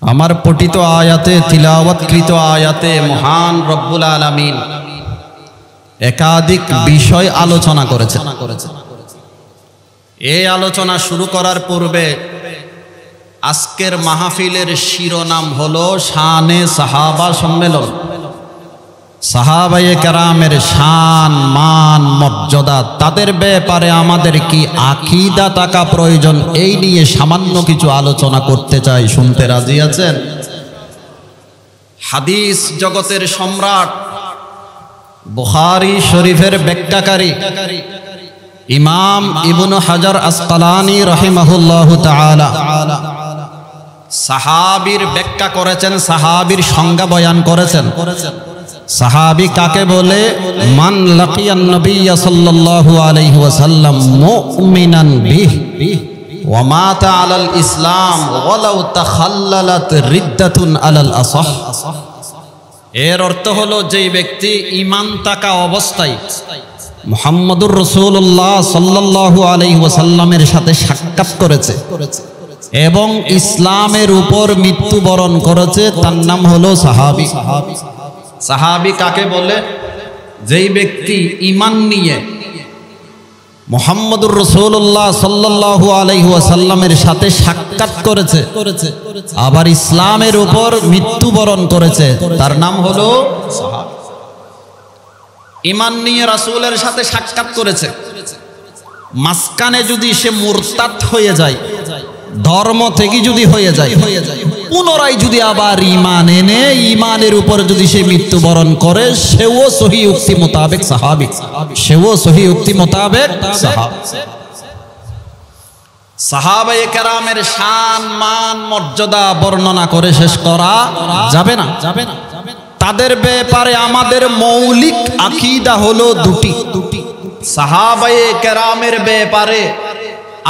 আমার পঠিত আয়াতে তিলাওয়াতকৃত আয়াতে মহান রব্বুল আলামিন একাধিক বিষয় আলোচনা করেছেন। এই আলোচনা শুরু করার পূর্বে আজকের মাহফিলের শিরোনাম হলো শানে সাহাবা সম্মেলন। সাহাবায়ে কেরামের শান, মান, মর্যাদা, তাদের ব্যাপারে আমাদের কি আকীদা থাকা প্রয়োজন, এই নিয়ে সামান্য কিছু আলোচনা করতে চাই। শুনতে রাজি আছেন? হাদিস জগতের সম্রাট, বুখারী শরীফের ব্যাখ্যাকারী ইমাম ইবনে হাজার আসকালানী রাহিমাহুল্লাহু তাআলা সাহাবীর ব্যাখ্যা করেছেন, সাহাবীর সংজ্ঞা বয়ান করেছেন। সাহাবী কাকে বলে? মান লাকিয়ান নবিয়্য সাল্লাল্লাহু আলাইহি ওয়াসাল্লাম মুমিনান বিহি ওয়া মাতা আলাল ইসলাম ওয়ালাউ তাখাল্লালাত রিদ্দাতুন আলাল আসাহ। এর অর্থ হলো যেই ব্যক্তি ঈমান থাকা অবস্থায় মুহাম্মদুর রাসূলুল্লাহ সাল্লাল্লাহু আলাইহি ওয়াসাল্লামের সাথে সাক্ষাৎ করেছে এবং ইসলামের উপর মৃত্যুবরণ করেছে, তার নাম হলো সাহাবী। সাহাবী কাকে বলে? যেই ব্যক্তি ঈমান নিয়ে মুহাম্মদুর রাসূলুল্লাহ সাল্লাল্লাহু আলাইহি ওয়াসাল্লামের সাথে সাক্ষাৎ করেছে আবার ইসলামের উপর মৃত্যুবরণ করেছে, তার নাম হলো সাহাবী। ঈমান নিয়ে রাসূলের সাথে সাক্ষাৎ করেছে, মাঝখানে যদি সে মুরতাদ হয়ে যায়, ধর্ম থেকে যদি হয়ে যায়, পুনরায় যদি আবার ঈমান এনে ঈমানের উপর যদি সে মৃত্যুবরণ করে, সেও সহিহ উক্তি মোতাবেক সাহাবী, সেও সহিহ উক্তি মোতাবেক সাহাবী। সাহাবায়ে কেরামের শান, মান, মর্যাদা বর্ণনা করে শেষ করা যাবে না। তাদের ব্যাপারে আমাদের মৌলিক আকীদা হলো দুটি। সাহাবায়ে কেরামের ব্যাপারে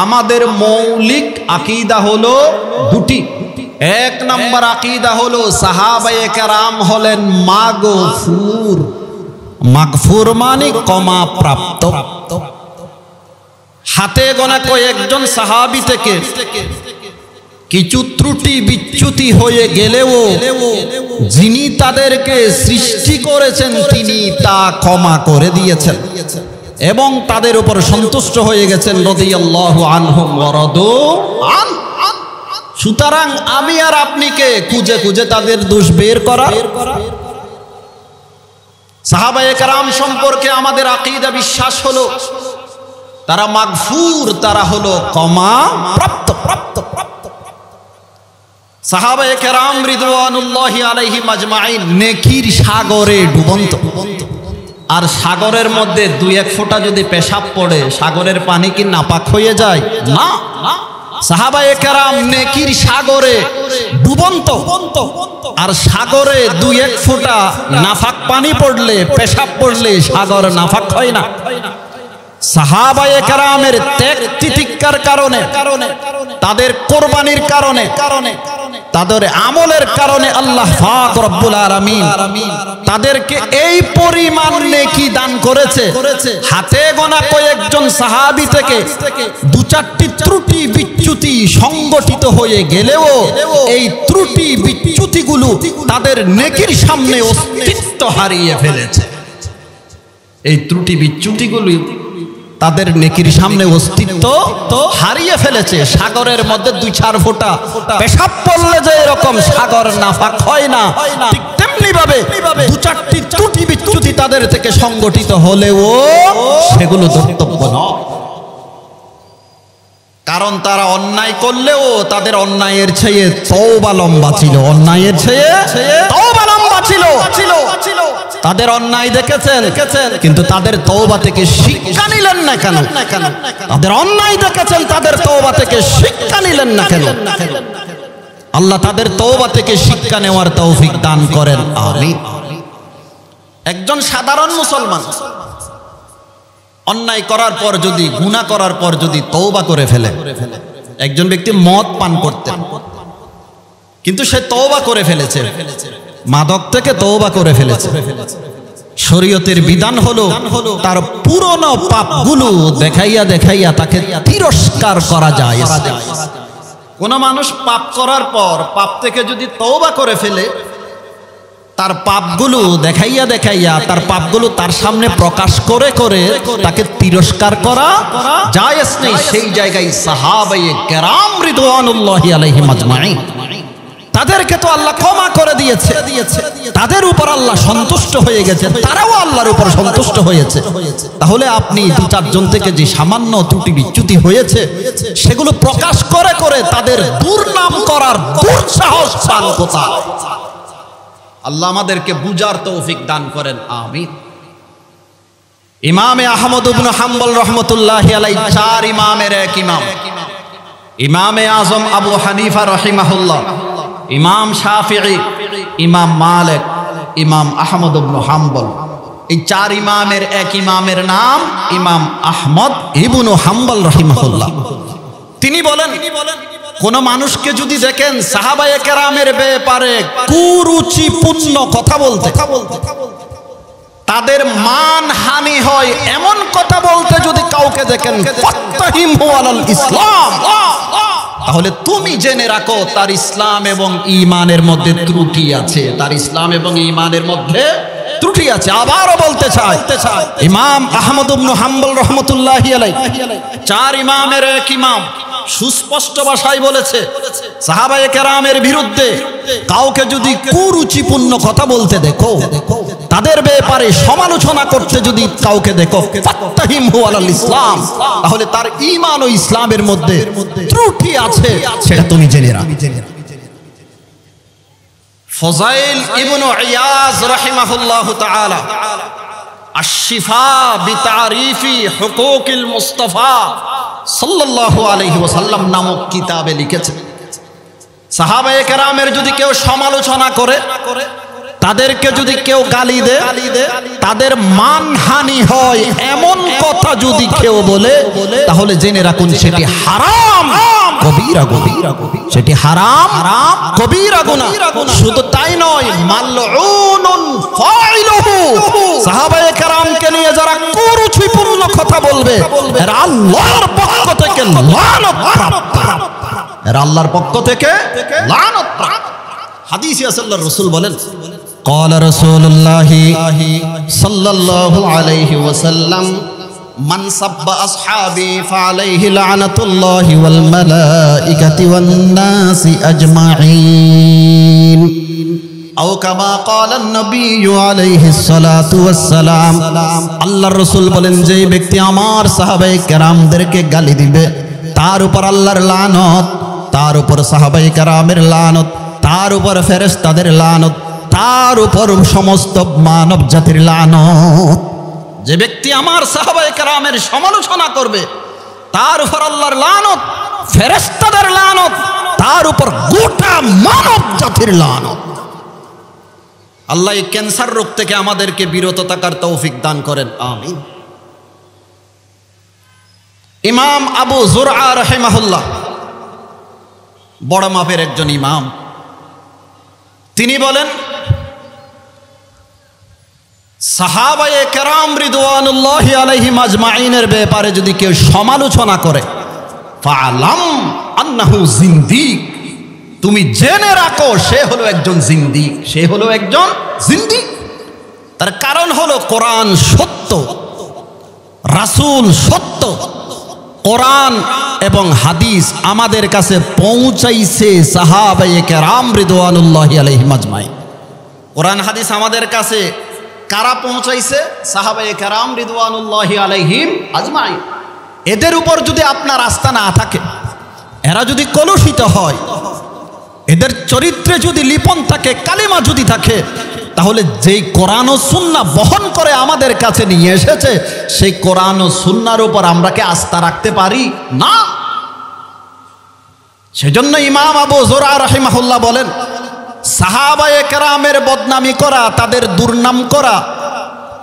আমাদের মৌলিক আকীদা হলো দুটি। এক নম্বর আকীদা হলো সাহাবায়ে কেরাম হলেন মাগফুর। মাগফুর মানে ক্ষমা প্রাপ্ত। হাতে গোনা কয়েকজন সাহাবী থেকে কিছু ত্রুটি বিচ্যুতি হয়ে গেলেও যিনি তাদেরকে সৃষ্টি করেছেন তিনি তা ক্ষমা করে দিয়েছেন এবং তাদের উপর সন্তুষ্ট হয়ে গেছেন। রাদিয়াল্লাহু আনহুম ওয়া রাদু আন। সুতরাং আমি আর আপনি কে খুঁজে খুঁজে তাদের দোষ বের করা? সাহাবায়ে কেরাম সম্পর্কে আমাদের আকীদা বিশ্বাস হলো তারা মাগফুর, তারা হলো ক্ষমা প্রাপ্ত। সাহাবায়ে কেরাম রিদওয়ানুল্লাহি আলাইহিম আজমাইন নেকির সাগরে ডুবন্ত। আর সাগরের মধ্যে দুই এক ফোঁটা যদি পেশাব পড়ে, সাগরের পানি কি নাপাক হয়ে যায়? না। সাহাবায়ে কেরাম নেকির সাগরে ডুবন্ত। আর সাগরে দুই এক ফোঁটা নাফাক পানি পড়লে, পেশাব পড়লে সাগর নাফাক হয় না। সাহাবায়ে কেরামের ত্যাগ তিতিক্ষার কারণে, তাদের কোরবানির কারণে, তাদের আমলের কারণে আল্লাহ পাক রব্বুল আলামিন তাদেরকে এই পরিমাণ নেকি দান করেছে। হাতে গোনা কয়েকজন সাহাবী থেকে দু চারটি ত্রুটি বিচ্যুতি সংগঠিত হয়ে গেলেও এই ত্রুটি বিচ্যুতিগুলো তাদের নেকির সামনে অস্তিত্ব হারিয়ে ফেলেছে। এই ত্রুটি বিচ্যুতিগুলো তাদের নেকির সামনে অস্তিত্ব হারিয়ে ফেলেছে। সাগরের মধ্যে দুই চার ফোঁটা পেশাব পড়লে যে এরকম সাগর নাফাক হয় না, ঠিক তেমনি ভাবে দু চারটি ত্রুটি বিচ্যুতি তাদের থেকে সংগঠিত হলেও সেগুলো ধর্তব্য নয়। কারণ তারা অন্যায় করলেও তাদের অন্যায়ের চেয়ে তওবা লম্বা ছিল, অন্যায়ের চেয়ে তওবা লম্বা ছিল। তাদের অন্যায় দেখেছেন কিন্তু তাদের তওবা থেকে শিক্ষা নিলেন না কেন? তাদের অন্যায় দেখেছেন, তাদের তওবা থেকে শিক্ষা নিলেন না কেন? আল্লাহ তাদের তওবা থেকে শিক্ষা নেওয়ার তৌফিক দান করেন, আমিন। একজন সাধারণ মুসলমান অন্যায় করার পর যদি, গুনাহ করার পর যদি তওবা করে ফেলে, একজন ব্যক্তি মদ পান করতেন কিন্তু সে তওবা করে ফেলেছে, মাদক থেকে তওবা করে ফেলেছে, শরীয়তের বিধান হলো তার পুরনো পাপগুলো দেখাইয়া দেখাইয়া তাকে তিরস্কার করা যায়। কোন মানুষ পাপ করার পর পাপ থেকে যদি তওবা করে ফেলে, তার পাপগুলো দেখাইয়া দেখাইয়া তার পাপগুলো তার সামনে প্রকাশ করে করে তাকে তিরস্কার করা জায়েজ নেই। সেই জায়গায় সাহাবায়ে কেরাম রিদওয়ানুল্লাহি আলাইহিম আজমাইন, তাদেরকে তো আল্লাহ ক্ষমা করে দিয়েছে, তাদের উপর আল্লাহ সন্তুষ্ট হয়ে গেছে, তারাও আল্লাহর উপর সন্তুষ্ট হয়েছে। তাহলে আপনি দু চারজন থেকে যে সামান্য ত্রুটি বিচ্যুতি হয়েছে সেগুলো প্রকাশ করে করে তাদের দুর্নাম করার দুঃসাহস পান কোথায়? আল্লাহ আমাদেরকে বুঝার তৌফিক দান করেন, আমিন। ইমামে আহমদ ইবনে হাম্বল রাহমাতুল্লাহি আলাইহি চার ইমামের এক ইমাম, ইমামে আজম আবু হানিফা রাহিমাহুল্লাহ, ইমাম শাফিঈ, ইমাম মালিক, ইমাম আহমদ ইবনে হাম্বল। এই চার ইমামের এক ইমামের নাম ইমাম আহমদ ইবনে হাম্বল রাহিমাহুল্লাহ। তিনি বলেন, কোন মানুষকে যদি দেখেন সাহাবায়ে কেরামের ব্যাপারে কুরুচিপূর্ণ কথা বলতে, তাদের মানহানি হয় এমন কথা বলতে যদি কাউকে দেখেন, ফাত্তাহিমহু আলাল ইসলাম, তাহলে তুমি জেনে রাখো তার ইসলাম এবং ঈমানের মধ্যে ত্রুটি আছে, তার ইসলাম এবং ঈমানের মধ্যে ত্রুটি আছে। আবারও বলতে চাই, ইমাম আহমদ ইবনে হাম্বল রাহমাতুল্লাহি আলাইহি চার ইমামের এক ইমাম সুস্পষ্ট ভাষায় বলেছে, সাহাবায়ে কেরামের বিরুদ্ধে কাউকে যদি কুরুচিপূর্ণ কথা বলতে দেখো, তাদের ব্যাপারে সমালোচনা করতে যদি কাউকে দেখো, ফাত্তাহিমহু আলাল ইসলাম, তাহলে তার ঈমান ও ইসলামের মধ্যে ত্রুটি আছে, সেটা তুমি জেনে রাখো। ফুযাইল ইবনে ইয়াজ রাহিমাহুল্লাহু তাআলা আশ-শিফা বিতারিফি হুকুকিল মুস্তাফা সাল্লাল্লাহু আলাইহি ওয়াসাল্লাম নামক কিতাবে লিখেছেন, সাহাবায়ে কেরামের যদি কেউ সমালোচনা করে, তাদেরকে যদি কেউ গালি দেয়, তাদের মানহানি হয় এমন কথা যদি কেউ বলে, তাহলে জেনে রাখুন সেটি হারাম কবিরা গুনাহ, সেটি হারাম কবিরা গুনাহ। শুধু তাই নয়, মালউনুন ফাইলুহু, সাহাবায়ে কেরামকে নিয়ে যারা কুরুচিপূর্ণ কথা বলবে এরা আল্লাহর পক্ষ থেকে লানত প্রাপ্ত, এরা আল্লাহর পক্ষ থেকে লানত প্রাপ্ত। হাদিসে আছে আল্লাহর রাসূল বলেন, قال رسول الله صلى الله عليه وسلم من سب أصحابي فعليه لعنة الله والملائكة والناس أجمعين أو كما قال النبي عليه الصلاة والسلام। আল্লাহর রাসূল বলেন, যে ব্যক্তি আমার সাহাবায়ে কেরামদেরকে গালি দিবে, তার উপর আল্লাহর লানত, তার উপর সাহাবায়ে কেরামের লানত, তার উপর ফেরেশতাদের লানত, তার উপর সমস্ত মানব জাতির লানত। যে ব্যক্তি আমার সাহাবায়ে কেরামের সমালোচনা করবে, তার উপর আল্লাহর লানত, ফেরেশতাদের লানত, তার উপর গোটা মানব জাতির লানত। আল্লাহ এই ক্যান্সার রোগ থেকে আমাদেরকে বিরত থাকার তৌফিক দান করেন, আমিন। ইমাম আবু যুরআ রাহিমাহুল্লাহ বড় মাপের একজন ইমাম, তিনি বলেন, সাহাবায়ে কেরাম রিদওয়ানুল্লাহি আলাইহিম আজমাইনের ব্যাপারে যদি কেউ সমালোচনা করে, ফাআলাম আন্নাহু জিন্দিক, তুমি জেনে রাখো সে হলো একজন জিন্দিক, সে হলো একজন জিন্দিক। তার কারণ হলো কোরআন সত্য, রাসূল সত্য, কোরআন এবং হাদিস আমাদের কাছে পৌঁছাইছে সাহাবায়ে কেরাম রিদওয়ানুল্লাহি আলাইহিম আজমাইন। কোরআন হাদিস আমাদের কাছে কারা পৌঁছাইছে? সাহাবায়ে কেরাম রিদওয়ানুল্লাহি আলাইহিম আজমাইন। এদের উপর যদি আপনার আস্থা না থাকে, এরা যদি কলুষিত হয়, এদের চরিত্রে যদি লিপন থাকে, কালিমা যদি থাকে, তাহলে যেই কোরআন ও সুন্নাহ বহন করে আমাদের কাছে নিয়ে এসেছে, সেই কোরআন ও সুন্নাহর উপর আমরা কি আস্থা রাখতে পারি? না। সেজন্য ইমাম আবু যুরআ রাহিমাহুল্লাহ বলেন, সাহাবায়ে কেরামের বদনামি করা, তাদের দুর্নাম করা,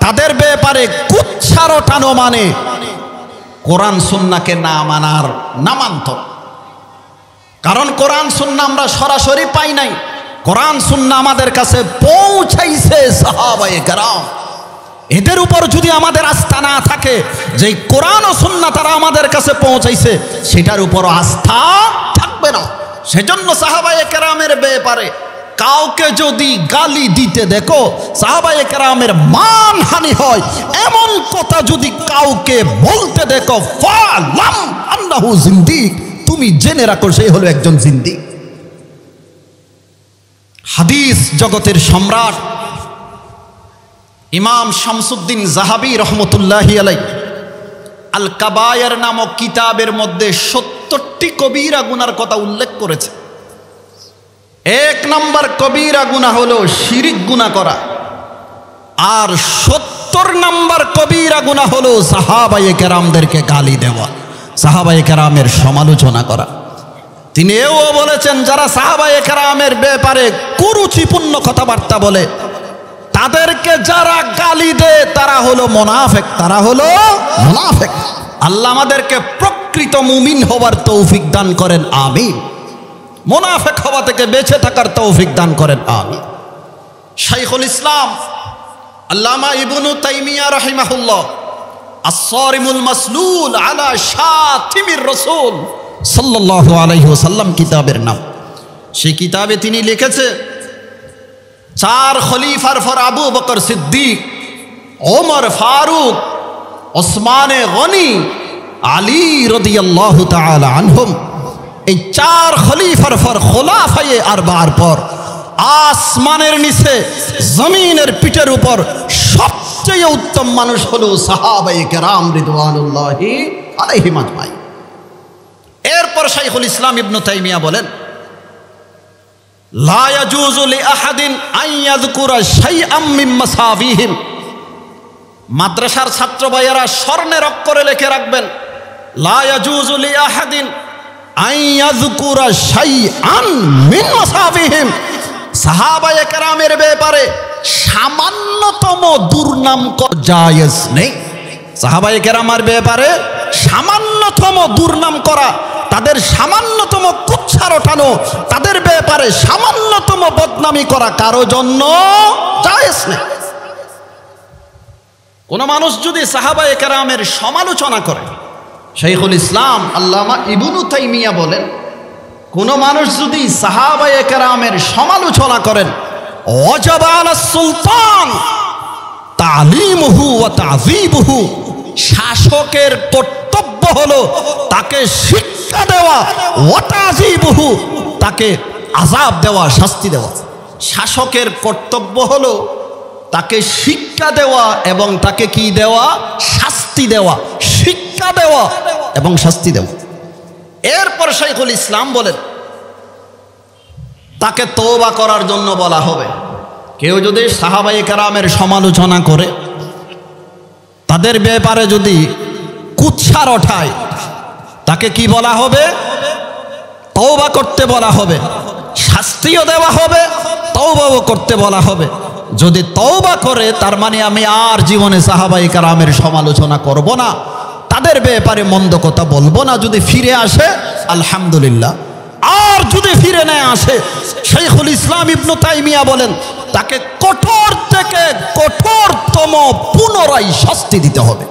তাদের ব্যাপারে কুচ্ছা রটানো মানে কোরআন সুন্নাহকে না মানার নামান্তর। কারণ কোরআন সুন্নাহ আমরা সরাসরি পাই নাই, কোরআন সুন্নাহ আমাদের কাছে পৌঁছাইছে সাহাবায়ে কেরাম। এদের উপর যদি আমাদের আস্থা না থাকে, যে কোরআন ও সুন্নাহ তারা আমাদের কাছে পৌঁছাইছে, সেটার উপর আস্থা থাকবে না। সেজন্য সাহাবায়ে কেরামের ব্যাপারে কাউকে যদি গালি দিতে দেখো, সাহাবায়ে কেরামের মানহানি হয় এমন কথা যদি কাউকে বলতে দেখো, ফালাম আন্নাহু জিন্দিক, তুমি জেনে রাখো সে হলো একজন জিন্দিক। হাদিস জগতের সম্রাট ইমাম শামসুদ্দিন জাহাবি রহমতুল্লাহি আলাইহি আল কাবায়ের নামক কিতাবের মধ্যে 70টি কবিরা গুনার কথা উল্লেখ করেছে। 1 নম্বর কবিরা গুনাহ হলো শিরিক গুনাহ করা, আর 70 নম্বর কবিরা গুনাহ হলো সাহাবায়ে কেরামদেরকে গালি দেওয়া, সাহাবায়ে কেরামের সমালোচনা করা। তিনি এও বলেছেন, যারা সাহাবায়ে কেরামের ব্যাপারে কুরুচিপূর্ণ কথাবার্তা বলে, তাদেরকে যারা গালি দেয় তারা হলো মুনাফিক, তারা হলো মুনাফিক। আল্লাহ আমাদেরকে প্রকৃত মুমিন হওয়ার তৌফিক দান করেন, আমিন। মুনাফিক হওয়া থেকে বেঁচে থাকার তৌফিক দান করেন, আমিন। শাইখুল ইসলাম আল্লামা ইবনু তাইমিয়া রাহিমাহুল্লাহ আস-সারিমুল মাসলুল আলা শাতিমির রাসূল সাল্লাল্লাহু আলাইহি ওয়াসাল্লাম কিতাবের নাম। সেই কিতাবে তিনি লিখেছে, 4 খলিফার পর আবু বকর সিদ্দিক, ওমর ফারুক, ওসমানে গনি, আলী রাদিয়াল্লাহু তাআলা আনহুম, এই 4 খলিফার পর খোলাফায়ে আরবার পর আসমানের নিচে জমিনের পিঠের উপর সবচেয়ে উত্তম মানুষ হলো সাহাবায়ে কেরাম রিদওয়ানুল্লাহি আলাইহিম আজমাইন। এরপর শাইখুল ইসলাম ইবনু তাইমিয়া বলেন, লা ইয়াজুজু লিআহাদিন আন ইয়াযকুরা শাইআম মিন মাসাবিহিম। মাদ্রাসার ছাত্র ভাইয়েরা স্বর্ণের অক্ষরে লিখে রাখবেন, লা ইয়াজুজু লিআহাদিন আন ইয়াযকুরা শাইআন মিন মাসাবিহিম। সাহাবায়ে কেরামের ব্যাপারে সামান্যতম দুর্নাম জায়েজ নেই। সাহাবায়ে কেরামের ব্যাপারে সামান্যতম দুর্নাম করা, তাদের সামান্যতম কুচ্ছার ওঠানো, তাদের ব্যাপারে সামান্যতম বদনামি করা কারো জন্য জায়েজ নেই। কোন মানুষ যদি সাহাবায়ে কেরামের সমালোচনা করে, শাইখুল ইসলাম আল্লামা ইবনু তাইমিয়া বলেন, কোন মানুষ যদি সাহাবায়ে কেরামের সমালোচনা করেন, ওয়াজাবা আলাস সুলতান তালিমুহু ওয়া তাযীবুহু, শাসকের কর্তব্য হলো তাকে শিক্ষা দেওয়া, ওয়া তাযীবুহু, তাকে আযাব দেওয়া, শাস্তি দেওয়া। শাসকের কর্তব্য হলো তাকে শিক্ষা দেওয়া এবং তাকে কি দেওয়া, শাস্তি দেওয়া, শিক্ষা দেওয়া এবং শাস্তি দেওয়া। এরপর শাইখুল ইসলাম বলেন, তাকে তওবা করার জন্য বলা হবে। কেউ যদি সাহাবায়ে কেরামের সমালোচনা করে, তাদের ব্যাপারে যদি কুৎসার ওঠায়, তাকে কি বলা হবে, তওবা করতে বলা হবে, শাস্তিও দেওয়া হবে, তওবাও করতে বলা হবে। যদি তওবা করে, তার মানে আমি আর জীবনে সাহাবায়ে কেরামের সমালোচনা করব না, তাদের ব্যাপারে মন্দ কথা বলবো না। যদি ফিরে আসে আলহামদুলিল্লাহ, আর যদি ফিরে না আসে, শাইখুল ইসলাম ইবনু তাইমিয়া বলেন, তাকে কঠোর থেকে কঠোরতম পুনরায় শাস্তি দিতে হবে।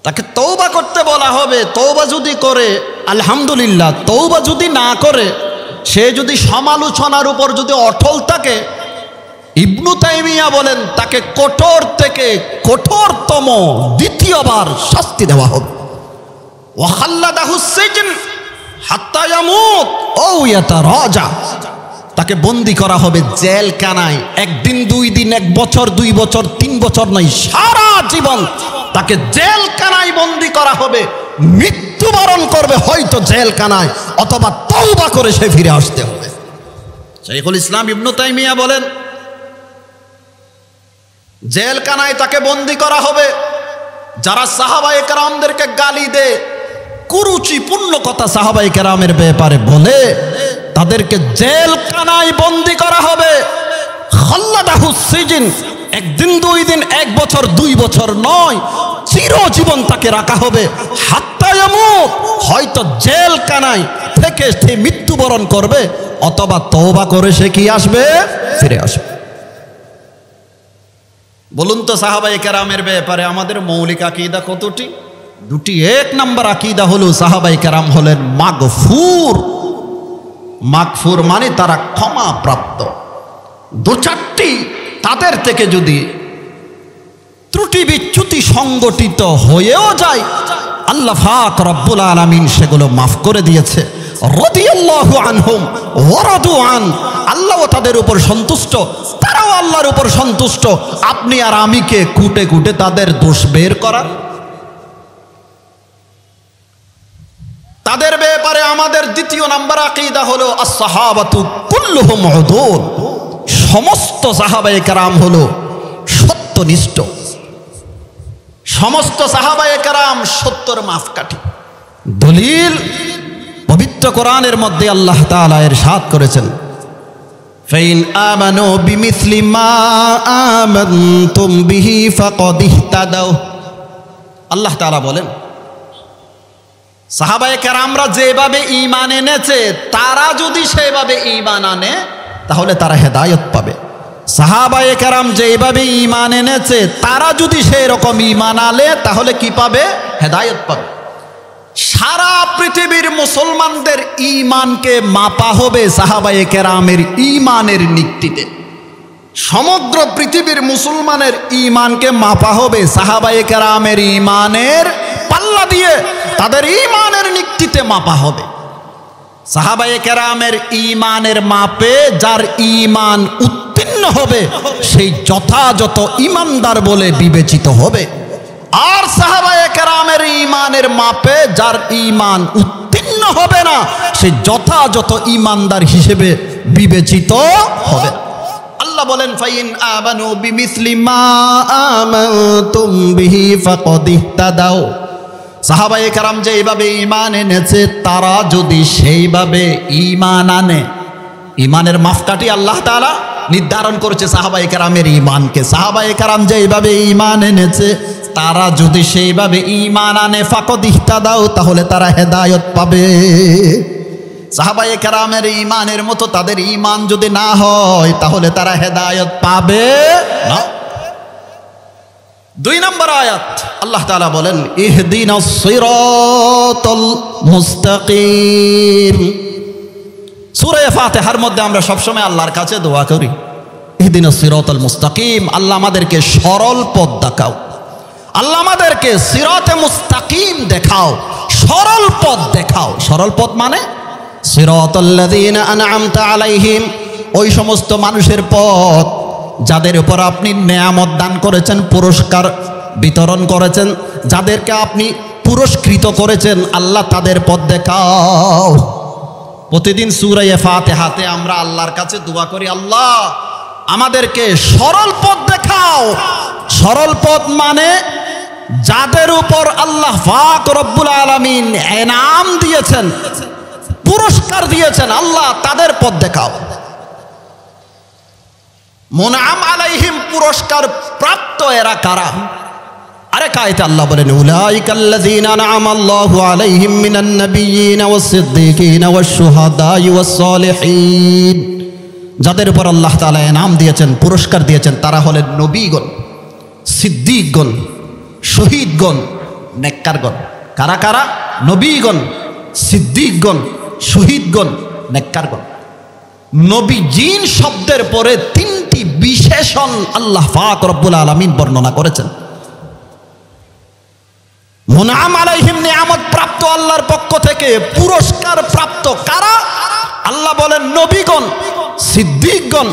তাকে তওবা করতে বলা হবে, তওবা যদি করে আলহামদুলিল্লাহ, তওবা যদি না করে, সে যদি সমালোচনার উপর যদি অটল থাকে, ইবনু তাইমিয়া বলেন তাকে কঠোর থেকে কঠোরতম দ্বিতীয়বার শাস্তি দেওয়া হবে। ওয়া খাল্লাদাহুস সিজন হাত্তা ইয়ামুত আও ইয়াতারাজা, তাকে বন্দী করা হবে জেলখানায়, 1 দিন 2 দিন, 1 বছর 2 বছর 3 বছর নয়, সারা জীবন তাকে জেলখানায় বন্দী করা হবে। মৃত্যুবরণ করবে হয়তো জেলখানায়, অথবা তওবা করে সে ফিরে আসতে হবে। শাইখুল ইসলাম ইবনু তাইমিয়া বলেন, জেলখানায় তাকে বন্দী করা হবে। যারা সাহাবায়ে কেরামদেরকে গালি দেয়, কুরুচিপূর্ণ কথা সাহাবায়ে কেরামের ব্যাপারে বলে, তাদেরকে জেলখানায় বন্দী করা হবে। খাল্লাদাহুস সিজন, 1 দিন 2 দিন, 1 বছর 2 বছর নয়, চিরজীবন তাকে রাখা হবে। হাত্তা ইয়ামুত, হয়তো জেলখানায় থেকে সে মৃত্যুবরণ করবে, অথবা তওবা করে সে কি আসবে, ফিরে আসবে। বলুন তো, সাহাবায়ে কেরামের ব্যাপারে আমাদের মৌলিক আকীদা কতটি? 2টি। 1 নম্বর আকীদা হলো সাহাবায়ে কেরাম হলেন মাগফুর, মাগফুর মানে তারা ক্ষমা প্রাপ্ত। দু চারটি তাদের থেকে যদি ত্রুটি বিচ্যুতি সংগঠিত হয়েও যায়, আল্লাহ পাক রব্বুল আলামিন সেগুলো মাফ করে দিয়েছে। রাদিয়াল্লাহু আনহুম ওয়া রাদু আন, আল্লাহও তাদের উপর সন্তুষ্ট, তারাও আল্লাহর উপর সন্তুষ্ট। আপনি আর আমি কে কুটে কুটে তাদের দোষ বের করার? তাদের ব্যাপারে আমাদের দ্বিতীয় নাম্বার আকীদা হলো as-সাহাবাতু কুল্লুহুম উদুল, সমস্ত সাহাবায়ে কেরাম হলো সত্যনিষ্ঠ, সমস্ত সাহাবায়ে কেরাম সত্যর মাপকাঠি। দলিল পবিত্র কোরআনের মধ্যে আল্লাহ তাআলা ইরশাদ করেছেন, ফাইন আমানু বিমিসলি মা আমানতুম বিহি ফাকাদ ইহতাদাউ। আল্লাহ তাআলা বলেন, সাহাবায়ে কেরামরা যেভাবে ঈমান এনেছে তারা যদি সেভাবে ঈমান আনে তাহলে তারা হেদায়েত পাবে। সাহাবায়ে কেরাম যেভাবে ঈমান এনেছে তারা যদি সেই রকম ঈমান আনে তাহলে কি পাবে? হেদায়েত পাবে। সারা পৃথিবীর মুসলমানদের ঈমানকে মাপা হবে সাহাবায়ে কেরামের ঈমানের নিক্তিতে। সমগ্র পৃথিবীর মুসলমানের ঈমানকে মাপা হবে সাহাবায়ে কেরামের ঈমানের পাল্লা দিয়ে, তাদের ঈমানের নিক্তিতে মাপা হবে। সাহাবায়ে কেরামের ঈমানের মাপে যার ঈমান উত্তীর্ণ হবে সেই যথাযথ ঈমানদার বলে বিবেচিত হবে। আর সাহাবায়ে কেরামের ঈমানের মাপে যার ঈমান উত্তীর্ণ হবে না সেই যথাযথ ঈমানদার হিসেবে বিবেচিত হবে। আল্লাহ বলেন, ফাইন আমানু বিমিসলি মা আমানতুম বিহি ফাকাদ ইহতাদাউ। সাহাবায়ে কেরাম যে এইভাবে ঈমান এনেছে তারা যদি সেইভাবে ঈমান আনে, ঈমানের মাপকাঠি আল্লাহ তাআলা নির্ধারণ করেছে সাহাবায়ে কেরামের ঈমানকে। সাহাবায়ে কেরাম যে এইভাবে ঈমান এনেছে তারা যদি সেইভাবে ঈমান আনে ফাকাদ ইহতাদাউ, তাহলে তারা হেদায়েত পাবে। সাহাবায়ে কেরামের ঈমানের মতো তাদের ঈমান যদি না হয় তাহলে তারা হেদায়েত পাবে না। 2 নম্বর আয়াত আল্লাহ তাআলা বলেন, ইহদিনাস সিরাতাল মুস্তাকিম। সূরা ফাতিহার মধ্যে আমরা সবসময় আল্লাহর কাছে দোয়া করি, ইহদিনাস সিরাতাল মুস্তাকিম, আল্লাহ আমাদেরকে সরল পথ দেখাও, আল্লাহ আমাদেরকে সিরাতে মুস্তাকিম দেখাও, সরল পথ দেখাও। সরল পথ মানে সিরাতাল্লাযীনা আনআমতা আলাইহিম, ওই সমস্ত মানুষের পথ যাদের উপর আপনি নেয়ামত দান করেছেন, পুরস্কার বিতরণ করেছেন, যাদেরকে আপনি পুরস্কৃত করেছেন, আল্লাহ তাদের পথ দেখাও। প্রতিদিন সূরা ফাতিহাতে আমরা আল্লাহর কাছে দোয়া করি, আল্লাহ আমাদেরকে সরল পথ দেখাও। সরল পথ মানে যাদের উপর আল্লাহ পাক রব্বুল আলামিন ইনাম দিয়েছেন, পুরস্কার দিয়েছেন, আল্লাহ তাদের পথ দেখাও। মুনআম আলাইহিম, পুরস্কার প্রাপ্ত এরা কারা? আরেক আয়াতে আল্লাহ বলেন, উলাইকাল্লাযীনা আনআমাল্লাহু আলাইহিম মিনান নাবিয়্যিনা ওয়াস-সিদ্দীকিনা ওয়াশ-শুহাদাই ওয়াস-সালিহিন। যাদের উপর আল্লাহ তাআলা ইনাম দিয়েছেন, পুরস্কার দিয়েছেন, তারা হলেন নবীগণ, সিদ্দিকগণ, শহীদগণ, নেককারগণ। কারা কারা? নবীগণ, সিদ্দিকগণ, শহীদগণ, নেককারগণ। নবীজিন শব্দের পরে 3টি বিশেষণ আল্লাহ পাক রব্বুল আলামিন বর্ণনা করেছেন। মুনআম আলাইহিম, নিয়ামত প্রাপ্ত আল্লাহর পক্ষ থেকে পুরস্কার প্রাপ্ত কারা? আল্লাহ বলেন নবীগণ, সিদ্দিকগণ,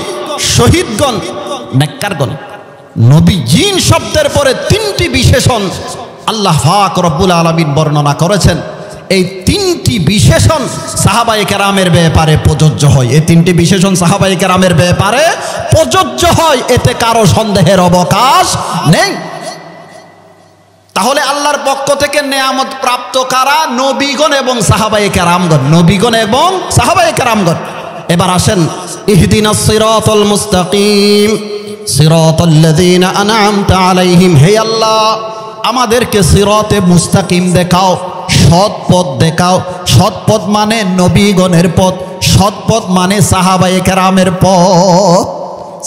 শহীদগণ, নেককারগণ। নবীজিন শব্দের পরে 3টি বিশেষণ আল্লাহ পাক রব্বুল আলামিন বর্ণনা করেছেন। এই 3টি বিশেষণ সাহাবায়ে কেরামের ব্যাপারে প্রযোজ্য হয়। এই 3টি বিশেষণ সাহাবায়ে কেরামের ব্যাপারে প্রযোজ্য হয়, এতে কারো সন্দেহের অবকাশ নেই। তাহলে আল্লাহর পক্ষ থেকে নেয়ামত প্রাপ্ত কারা? নবীগণ এবং সাহাবায়ে কেরামগণ। নবীগণ এবং সাহাবায়ে কেরামগণ। এবার আসেন, ইহদিনাস সিরাতাল মুস্তাকিম সিরাতাল্লাযীনা আনআমতা আলাইহিম। হে আল্লাহ, আমাদেরকে সিরাতে মুস্তাকিম দেখাও, সৎ পথ দেখাও। সৎ পথ মানে নবীগণের পথ, সৎ পথ মানে সাহাবায়ে কেরামের পথ।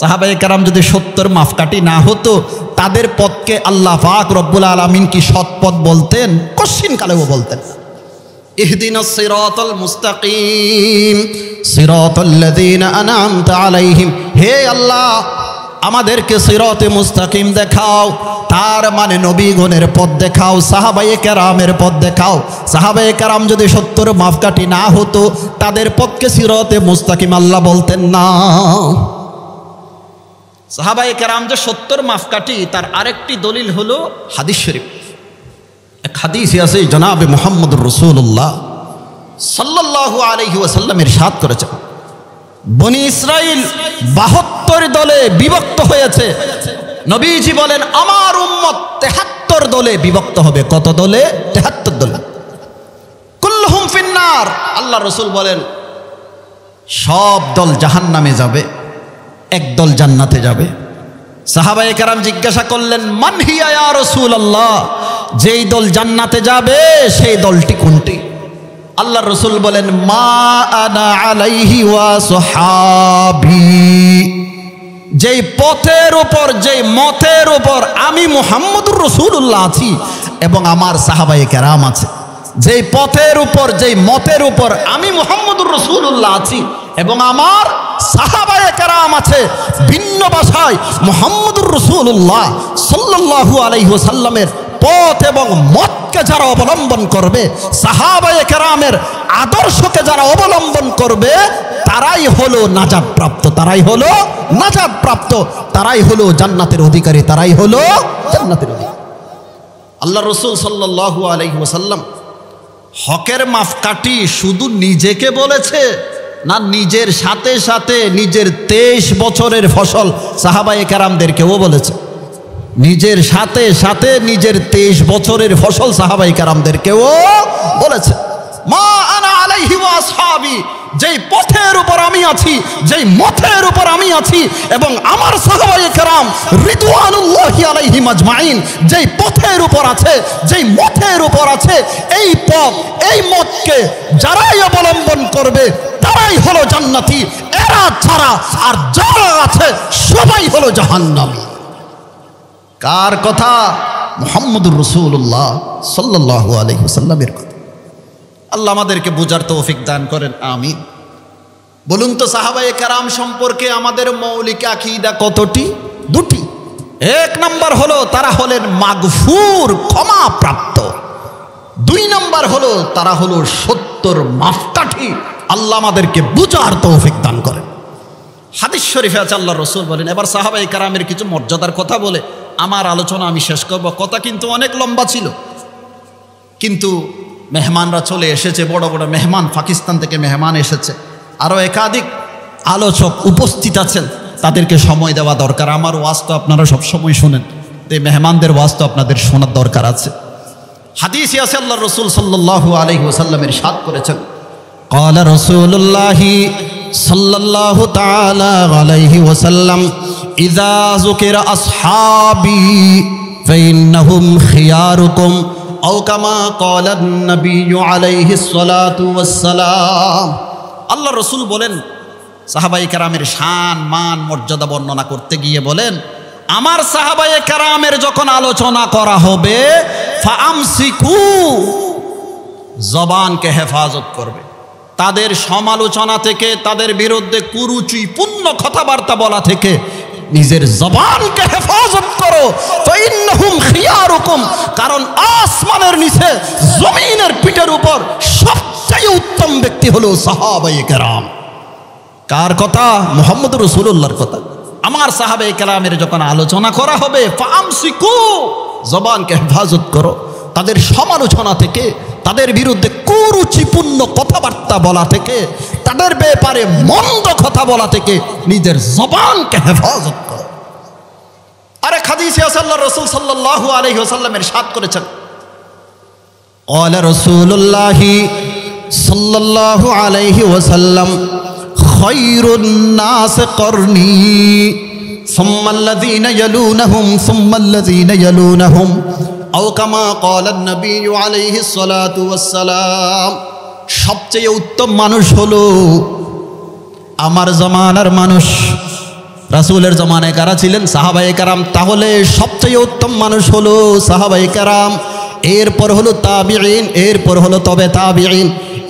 সাহাবায়ে কেরাম যদি সত্যের মাপকাঠি না হতো, তাদের পথকে আল্লাহ পাক রব্বুল আলামিন কি সৎ পথ বলতেন? কশিন কালেও বলতেন। ইহদিনাস সিরাতাল মুস্তাকিম সিরাতাল্লাযীনা আনআমতা আলাইহিম। হে আল্লাহ, আমাদেরকে সিরাতে মুস্তাকিম দেখাও। তার মানে নবীগণের পথ দেখাও, সাহাবায়ে কেরামের পথ দেখাও। সাহাবায়ে কেরাম যদি 70 মাপকাঠি না হতো, তাদের পথকে সিরাতে মুস্তাকিম আল্লাহ বলতেন না। সাহাবায়ে কেরাম যে 70 মাপকাঠি, তার আরেকটি দলিল হলো হাদিস শরীফ। এক হাদিসে আছে, জনাবে মুহাম্মদুর রাসূলুল্লাহ সাল্লাল্লাহু আলাইহি ওয়াসাল্লাম ইরশাদ করেছেন, বনি ইসরাইল 72 দলে বিভক্ত হয়েছে। নবীজি বলেন আমার উম্মত 73 দলে বিভক্ত হবে। কত দলে? 73 দলে। কুল্লুহুম ফিন্নার। আল্লাহ রাসূল বলেন সব দল জাহান্নামে যাবে, এক দল জান্নাতে যাবে। সাহাবায়ে কেরাম জিজ্ঞাসা করলেন, মান হিয়া ইয়া রাসূলুল্লাহ, যেই দল জান্নাতে যাবে সেই দলটি কোনটি? আল্লাহ রাসূল বলেন, মা আনা আলাইহি ওয়া সাহাবী, যেই পথের উপর, যেই মতের উপর আমি মুহাম্মদুর রাসূলুল্লাহ আছি এবং আমার সাহাবায়ে কেরাম আছে। যেই পথের উপর, যেই মতের উপর আমি মুহাম্মদুর রাসূলুল্লাহ আছি এবং আমার সাহাবায়ে কেরাম আছে। ভিন্ন ভাষায় মুহাম্মদুর রাসূলুল্লাহ সাল্লাল্লাহু আলাইহি ওয়াসাল্লামের পথ এবং মতকে যারা অবলম্বন করবে, সাহাবায়ে কেরামের আদর্শকে যারা অবলম্বন করবে, তারাই হলো নাজাত প্রাপ্ত, তারাই হলো নাজাত প্রাপ্ত, তারাই হলো জান্নাতের অধিকারী, তারাই হলো জান্নাতের অধিকারী। আল্লাহ রাসূল সাল্লাল্লাহু আলাইহি ওয়াসাল্লাম হকের মাপকাঠি শুধু নিজেকে বলেছে না, নিজের সাথে সাথে নিজের 23 বছরের ফসল সাহাবায়ে কেরামদেরকেও বলেছে। নিজের সাথে সাথে নিজের 23 বছরের ফসল সাহাবায়ে কেরামদেরকেও বলেছে। মা আনা আলাইহি ওয়া আসহাবী, যেই পথের উপর আমি আছি, যেই মতের উপর আমি আছি এবং আমার সাহাবায়ে কেরাম রিদওয়ানুল্লাহি আলাইহিম আজমাইন যেই পথের উপর আছে, যেই মতের উপর আছে, এই পথ, এই মতকে যারাই অবলম্বন করবে তারাই হলো জান্নাতি। এরা ছাড়া আর যারা আছে সবাই হলো জাহান্নামী। কার কথা? মুহাম্মদুর রাসূলুল্লাহ সাল্লাল্লাহু আলাইহি ওয়াসাল্লামের কথা। আল্লাহ আমাদেরকে বুঝার তৌফিক দান করেন, আমিন। বলুন তো, সাহাবায়ে কেরাম সম্পর্কে আমাদের মৌলিক আকীদা কতটি? দুটি। এক নাম্বার হলো তারা হলেন মাগফুর, ক্ষমা প্রাপ্ত। 2 নাম্বার হলো তারা হলো 70 মাপকাঠি। আল্লাহ আমাদেরকে বুঝার তৌফিক দান করেন। হাদিস শরীফে আছে, আল্লাহ রাসূল বলেন, এবার সাহাবায়ে কেরামের কিছু মর্যাদার কথা বলে আমার আলোচনা আমি শেষ করব। কথা কিন্তু অনেক লম্বা ছিল, কিন্তু মেহমানরা চলে এসেছে, বড় বড় মেহমান, পাকিস্তান থেকে মেহমান এসেছে, আরও একাধিক আলোচক উপস্থিত আছেন, তাদেরকে সময় দেওয়া দরকার। আমার ওয়াজ তো আপনারা সবসময় শোনেন, তো এই মেহমানদের ওয়াজ তো আপনাদের শোনার দরকার আছে। হাদিসে আছে, আল্লাহ রাসূল সাল্লাল্লাহু আলাইহি ওয়াসাল্লাম ইরশাদ করেছেন, ক্বালা রাসূলুল্লাহি সাল্লাল্লাহু তাআলা আলাইহি ওয়াসাল্লাম, ইযা যুকিরা আসহাবি ফাইন্নাহুম খিয়ারুকুম আও কামা ক্বালা নবী আলাইহিস সালাতু ওয়াস সালাম। আল্লাহ রাসূল বলেন, সাহাবায়ে কেরামের শান, মান, মর্যাদা বর্ণনা করতে গিয়ে বলেন, আমার সাহাবায়ে কেরামের যখন আলোচনা করা হবে, ফাআমসিকু, জবানকে হেফাজত করবে। তাদের সমালোচনা থেকে, তাদের বিরুদ্ধে কুরুচিপূর্ণ কথাবার্তা বলা থেকে নিজের জবানকে হেফাজত করো। ফাইন্নাহুম খিয়ারুকুম, কারণ আসমানের নিচে, জমিনের পিঠের উপর সবচেয়ে উত্তম ব্যক্তি হলো সাহাবায়ে কেরাম। কার কথা? মুহাম্মদুর রাসূলুল্লাহর কথা। আমার সাহাবায়ে কেরামের যখন আলোচনা করা হবে, ফাআমসিকু, জবানকে হেফাজত করো। তাদের সমালোচনা থেকে, তাদের বিরুদ্ধে কুরুচিপূর্ণ কথাবার্তা বলা থেকে, তাদের ব্যাপারে মন্দ কথা বলা থেকে নিজের জবানকে হেফাজত করো। আরেক হাদিসে আছে, আল্লাহ রাসূল সাল্লাল্লাহু আলাইহি ওয়াসাল্লাম ইরশাদ করেছেন, ক্বালা রাসূলুল্লাহি সাল্লাল্লাহু আলাইহি ওয়াসাল্লাম, খায়রুন নাস করনি সুম্মাল্লাযীনা ইয়ালুনাহুম সুম্মাল্লাযীনা ইয়ালুনাহুম আও কামা ক্বালা নবী আলাইহিস সালাতু ওয়াস সালাম। সবচেয়ে উত্তম মানুষ হলো আমার জামানার মানুষ। রাসূলের জামানায় কারা ছিলেন? সাহাবায়ে কেরাম। তাহলে সবচেয়ে উত্তম মানুষ হলো সাহাবায়ে কেরাম। এরপর হলো তাবিঈন, এরপর হলো তবে তাবিঈন।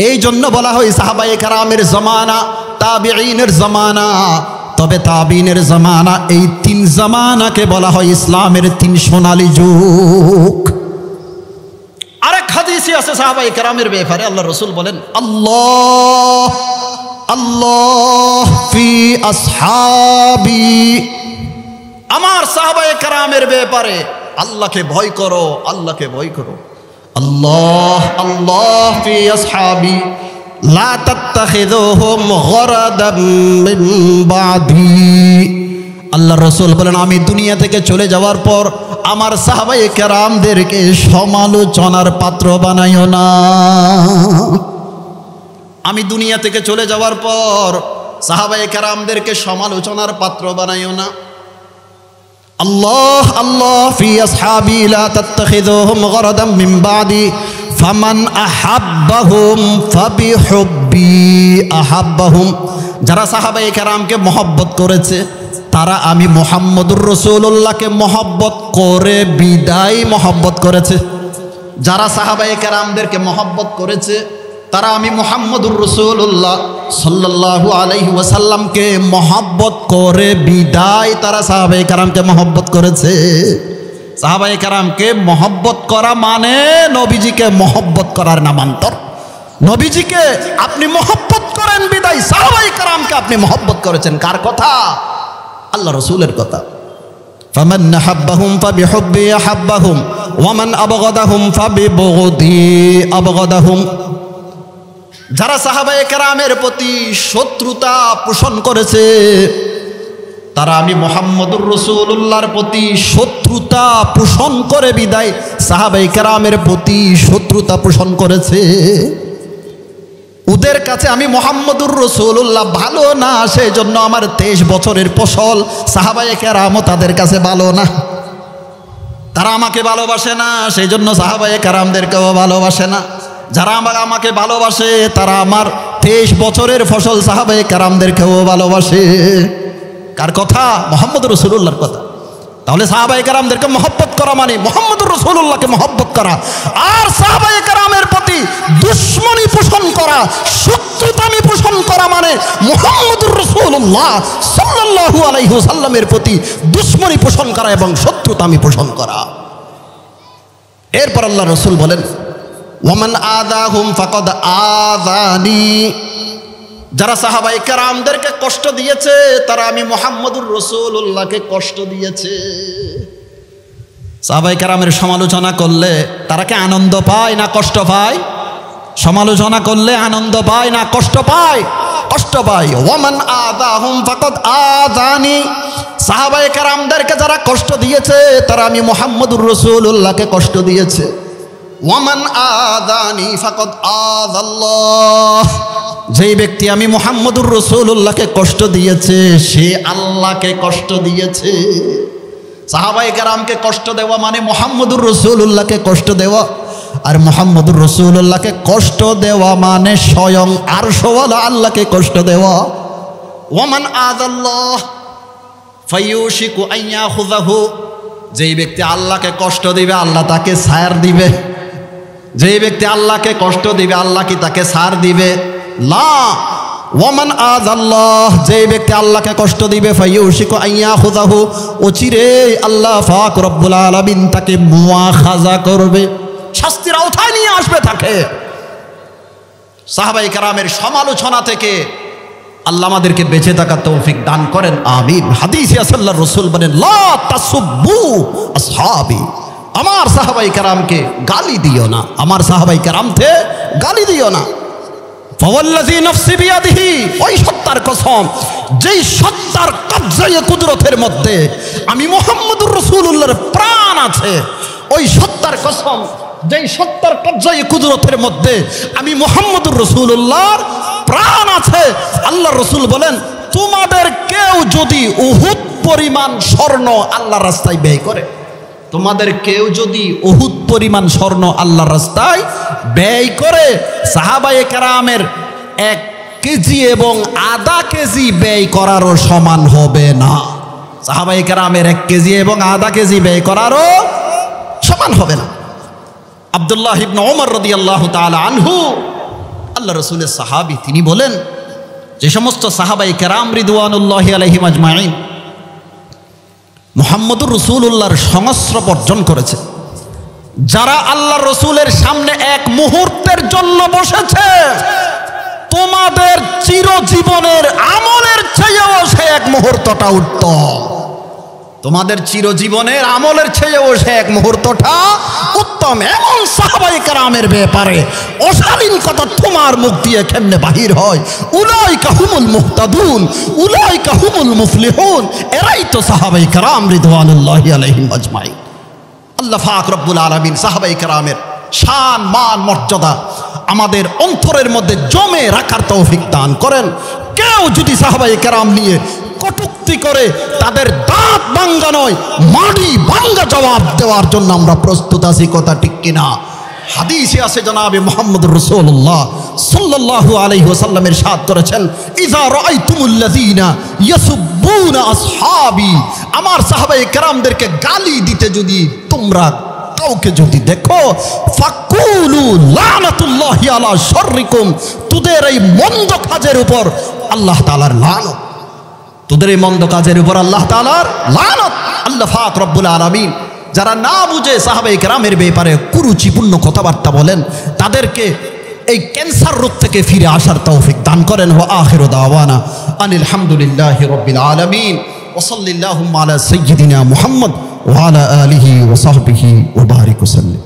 এই জন্য বলা হয় সাহাবায়ে কেরামের জমানা, তাবিঈনের জমানা, তবে তাবিঈনের জমানা। এই তিন জমানাকে বলা হয় ইসলামের তিন সোনালী যুগ। আরেক হাদিসে আছে সাহাবায়ে কেরামের ব্যাপারে আল্লাহ রাসূল বলেন, আল্লাহ আল্লাহ ফি আসহাবি, আমার সাহাবায়ে কেরামের ব্যাপারে আল্লাহকে ভয় করো, আল্লাহকে ভয় করো। আল্লাহ আল্লাহ ফি আসহাবি লা তাত্তাখিযুহুম গরাদাম মিন বাদি। আল্লাহ রাসূল বলেন, আমি দুনিয়া থেকে চলে যাওয়ার পর আমার সাহাবায়ে কেরামদেরকে সমালোচনার পাত্র বানাইও না। আমি দুনিয়া থেকে চলে যাওয়ার পর সাহাবায়ে কেরামদেরকে সমালোচনার পাত্র বানাইও না। আল্লাহ আল্লাহ ফি আসহাবি লা তাত্তাখিযুহুম গরাদাম মিন বাদি ফামান আহাব্বাহুম ফাবিহুব্বি আহাব্বাহুম। যারা সাহাবায়ে কেরামকে মহব্বত করেছে তারা আমি মুহাম্মদুর রাসূলুল্লাহকে মহব্বত করে বিদায় মহব্বত করেছে। যারা সাহাবায়ে কেরামদেরকে মহব্বত করেছে তারা আমি মুহাম্মদুর রাসূলুল্লাহ সাল্লাল্লাহু আলাইহি ওয়াসাল্লামকে মহব্বত করে বিদায় তারা সাহাবায়ে কেরামকে মহব্বত করেছে। সাহাবায়ে কেরামকে মহব্বত করা মানে নবীজিকে মহব্বত করার নামান্তর। নবীজিকে আপনি মহব্বত করেন বিদায় সাহাবায়ে কেরামকে আপনি মহব্বত করেছেন। কার কথা? আল্লাহ রাসূলের কথা। ফামান আহাব্বাহুম ফাবিহুব্বি আহাব্বাহুম ওয়ামান আবগাদাহুম ফাবিবুগদি আবগাদাহুম। যারা সাহাবায়ে কেরামের প্রতি শত্রুতা পোষণ করেছে তারা আমি মুহাম্মদুর রাসূলুল্লাহর প্রতি শত্রুতা পোষণ করে বিদায় সাহাবায়ে কেরামের প্রতি শত্রুতা পোষণ করেছে। ওদের কাছে আমি মুহাম্মদুর রাসূলুল্লাহ ভালো না, সেই জন্য আমার 23 বছরের ফসল সাহাবায়ে কেরামও তাদের কাছে ভালো না। তারা আমাকে ভালোবাসে না, সেই জন্য সাহাবায়ে কেরামদেরকেও ভালোবাসে না। যারা আমাকে ভালোবাসে তারা আমার 23 বছরের ফসল সাহাবায়ে কেরামদেরকেও ভালোবাসে। কার কথা? মুহাম্মদুর রাসূলুল্লাহর কথা। তাহলে সাহাবায়ে কেরামদেরকে মহব্বত করা মানে মুহাম্মদুর রাসূলুল্লাহকে মহব্বত করা। আর সাহাবায়ে কেরামের প্রতি দুশমনি পোষণ করা, শত্রুতামি পোষণ করা মানে মুহাম্মদুর রাসূলুল্লাহ সাল্লাল্লাহু আলাইহি ওয়াসাল্লামের প্রতি দুশমনি পোষণ করা এবং শত্রুতামি পোষণ করা। এরপর আল্লাহ রাসূল বলেন, ওয়ামান আযাহুম ফাকাদ আযানি। যারা সাহাবায়ে কেরামদেরকে কষ্ট দিয়েছে তারা আমি মুহাম্মদুর রাসূলুল্লাহকে কষ্ট দিয়েছে। সাহাবায়ে কেরামের সমালোচনা করলে তারা কি আনন্দ পায় না কষ্ট পায়? সমালোচনা করলে আনন্দ পায় না কষ্ট পায়? কষ্ট পায়। ওয়ামান আযাহুম ফাকাদ আযানি। সাহাবায়ে কেরামদেরকে যারা কষ্ট দিয়েছে তারা আমি মুহাম্মদুর রাসূলুল্লাহকে কষ্ট দিয়েছে। ওয়ামান আযানি ফাকাদ আযাল্লাহ। যেই ব্যক্তি আমি মুহাম্মদুর রাসূলুল্লাহকে কষ্ট দিয়েছে সে আল্লাহকে কষ্ট দিয়েছে। সাহাবায়ে কেরামকে কষ্ট দেওয়া মানে মুহাম্মদুর রাসূলুল্লাহকে কষ্ট দেওয়া, আর মুহাম্মদুর রাসূলুল্লাহকে কষ্ট দেওয়া মানে স্বয়ং আরশওয়ালা আল্লাহকে কষ্ট দেওয়া। ওয়ামান আযাল্লাহ ফায়ুশিকু আন ইয়াখুযাহু। যেই ব্যক্তি আল্লাহকে কষ্ট দিবে আল্লাহ তাকে ছাড় দিবে। যেই ব্যক্তি আল্লাহকে কষ্ট দিবে আল্লাহ কি তাকে ছাড় দিবে? লা। ওয়ামান আযাল্লাহ, যেই ব্যক্তি আল্লাহকে কষ্ট দিবে ফায়ুশিকু আন ইয়াখুযাহু, অচিরে আল্লাহ পাক রব্বুল আলামিন তাকে মুআখাযা করবে, শাস্তির আওতায় নিয়ে আসবে তাকে। সাহাবায়ে কেরামের সমালোচনা থেকে আল্লাহ আমাদেরকে বেঁচে থাকার তৌফিক দান করেন, আমিন। হাদিসে আল্লাহর রাসূল বলেন, লা তাসুব্বু আসহাবি। আমার সাহাবায়ে কেরামকে গালি দিও না, আমার সাহাবায়ে কেরামকে গালি দিও না। ফাওয়াল্লাযী নাফসি বিয়াদিহি, ওই সত্তার কসম যেই সত্তার কবজায়ে কুদরতের মধ্যে আমি মুহাম্মদুর রাসূলুল্লাহর প্রাণ আছে, ওই সত্তার কসম যেই সত্তার কবজায়ে কুদরতের মধ্যে আমি মুহাম্মদুর রাসূলুল্লাহর প্রাণ আছে। আল্লাহর রাসূল বলেন, তোমাদের কেউ যদি উহুদ পরিমাণ স্বর্ণ আল্লাহর রাস্তায় ব্যয় করে, তোমাদের কেউ যদি উহুদ পরিমাণ স্বর্ণ আল্লাহর রাস্তায় ব্যয় করে, সাহাবায়ে কেরামের 1 কেজি এবং আধা কেজি ব্যয় করারও সমান হবে না। সাহাবায়ে কেরামের 1 কেজি এবং আধা কেজি ব্যয় করারও সমান হবে না। আব্দুল্লাহ ইবনে ওমর রাদিয়াল্লাহু তাআলা আনহু, আল্লাহ রাসূলের সাহাবী, তিনি বলেন যে সমস্ত সাহাবায়ে কেরাম রিদওয়ানুল্লাহি আলাইহিম আজমাইন মুহাম্মদুর রাসূলুল্লাহর সংস্রব অর্জন করেছে, যারা আল্লাহর রাসূলের সামনে এক মুহূর্তের জন্য বসেছে, তোমাদের চিরজীবনের আমলের চেয়েও সে এক মুহূর্তটা উত্তম। তোমাদের চিরজীবনের আমলের চেয়েও সে এক মুহূর্তটা উত্তম। এমন সাহাবায়ে কেরামের ব্যাপারে অশালীন কথা তোমার মুখ দিয়ে কেমনে বাহির হয়? উলাইকা হুমুল মুহতাদুন, উলাইকা হুমুল মুফলিহুন। এরাই তো সাহাবায়ে কেরাম রিদওয়ানুল্লাহি আলাইহিম আজমাইন। আল্লাহ পাক রব্বুল আলামিন সাহাবায়ে কেরামের শান মান মর্যাদা আমাদের অন্তরের মধ্যে জমে রাখার তৌফিক দান করেন। কেউ যদি সাহাবায়ে কেরাম নিয়ে কটূক্তি করে, তাদের দাঁত ভাঙ্গা নয়, মাটি ভাঙ্গা জবাব দেওয়ার জন্য আমরা প্রস্তুত আছি। কথা ঠিক কিনা? হাদিসে আছে জনাবে মুহাম্মদুর রাসূলুল্লাহ সাল্লাল্লাহু আলাইহি ওয়াসাল্লামের ইরশাদ করেছেন, ইযা রাআইতুমুল্লাযীনা ইয়াসুব্বুনা আসহাবি, আমার সাহাবায়ে কেরামদেরকে গালি দিতে যদি তোমরা কাউকে যদি দেখো, ফাকুলু লানাতুল্লাহি আলা শাররিকুম, তোদের এই মন্দ কাজের উপর আল্লাহ তাআলার লানত, তোদের এই মন্দ কাজের উপর আল্লাহ তাআলার লানত। আল্লাহ পাক রব্বুল আলামিন যারা না বুঝে সাহাবায়ে কেরামের ব্যাপারে কুরুচিপূর্ণ কথাবার্তা বলেন, তাদেরকে এই ক্যান্সার রোগ থেকে ফিরে আসার তৌফিক দান করেন। ওয়া আখিরু দাওয়ানা আনিল হামদুলিল্লাহি রাব্বিল আলামিন ওয়া সাল্লাল্লাহু আলা সাইয়্যিদিনা মুহাম্মদ ওয়া আলা আলিহি ওয়া সাহবিহি ওয়া বারিক ওয়া সাল্লাম।